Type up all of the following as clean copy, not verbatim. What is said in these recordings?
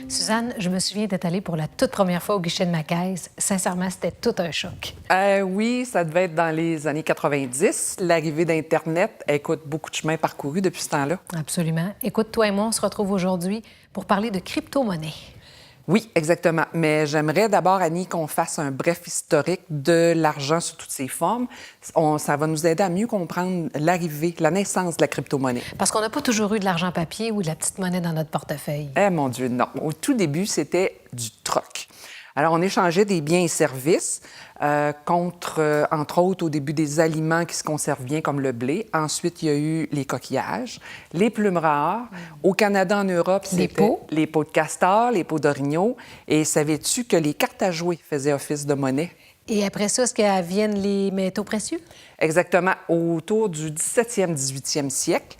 Suzanne, je me souviens d'être allée pour la toute première fois au guichet de ma caisse. Sincèrement, c'était tout un choc. Oui, ça devait être dans les années 90. L'arrivée d'Internet, écoute, beaucoup de chemin parcouru depuis ce temps-là. Absolument. Écoute, toi et moi, on se retrouve aujourd'hui pour parler de crypto-monnaie. Oui, exactement. Mais j'aimerais d'abord, Annie, qu'on fasse un bref historique de l'argent sous toutes ses formes. Ça va nous aider à mieux comprendre l'arrivée, la naissance de la crypto-monnaie. Parce qu'on n'a pas toujours eu de l'argent papier ou de la petite monnaie dans notre portefeuille. Eh mon Dieu, non. Au tout début, c'était du troc. Alors, on échangeait des biens et services contre, entre autres, au début, des aliments qui se conservent bien, comme le blé. Ensuite, il y a eu les coquillages, les plumes rares. Au Canada, en Europe, c'était les peaux de castor, les peaux d'orignaux. Et savais-tu que les cartes à jouer faisaient office de monnaie? Et après ça, est-ce qu'viennent les métaux précieux? Exactement. Autour du 17e, 18e siècle,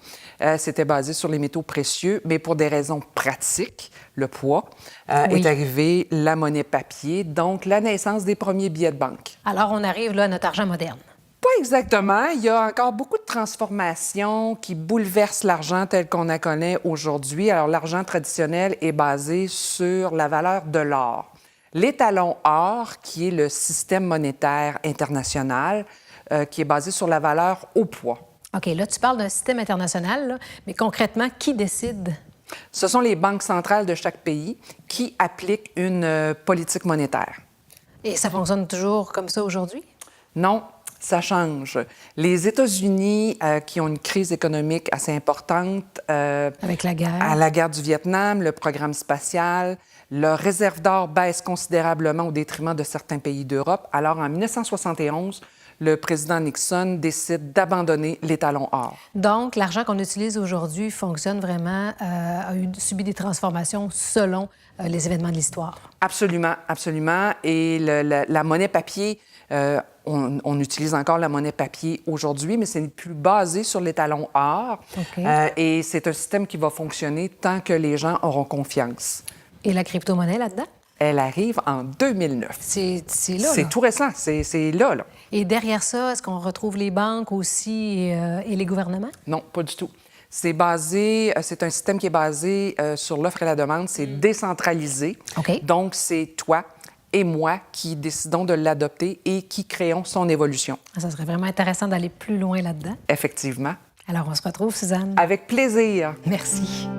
c'était basé sur les métaux précieux, mais pour des raisons pratiques, le poids, est arrivé la monnaie papier, donc la naissance des premiers billets de banque. Alors, on arrive là à notre argent moderne. Pas exactement. Il y a encore beaucoup de transformations qui bouleversent l'argent tel qu'on la connaît aujourd'hui. Alors, l'argent traditionnel est basé sur la valeur de l'or. L'étalon or, qui est le système monétaire international, qui est basé sur la valeur au poids. OK, là, tu parles d'un système international, là, mais concrètement, qui décide? Ce sont les banques centrales de chaque pays qui appliquent une politique monétaire. Et ça fonctionne toujours comme ça aujourd'hui? Non, ça change. Les États-Unis, qui ont une crise économique assez importante... Avec la guerre. À la guerre du Vietnam, le programme spatial, leur réserve d'or baisse considérablement au détriment de certains pays d'Europe. Alors, en 1971, le président Nixon décide d'abandonner l'étalon or. Donc, l'argent qu'on utilise aujourd'hui fonctionne vraiment, a subi des transformations selon les événements de l'histoire. Absolument, absolument. Et la monnaie papier, on utilise encore la monnaie papier aujourd'hui, mais ce n'est plus basé sur l'étalon or. Okay. Et c'est un système qui va fonctionner tant que les gens auront confiance. Et la crypto-monnaie là-dedans? Elle arrive en 2009. C'est là, c'est tout récent, c'est là. Et derrière ça, est-ce qu'on retrouve les banques aussi et les gouvernements? Non, pas du tout. C'est un système qui est basé sur l'offre et la demande. C'est décentralisé. OK. Donc, c'est toi et moi qui décidons de l'adopter et qui créons son évolution. Ça serait vraiment intéressant d'aller plus loin là-dedans. Effectivement. Alors, on se retrouve, Suzanne. Avec plaisir. Merci.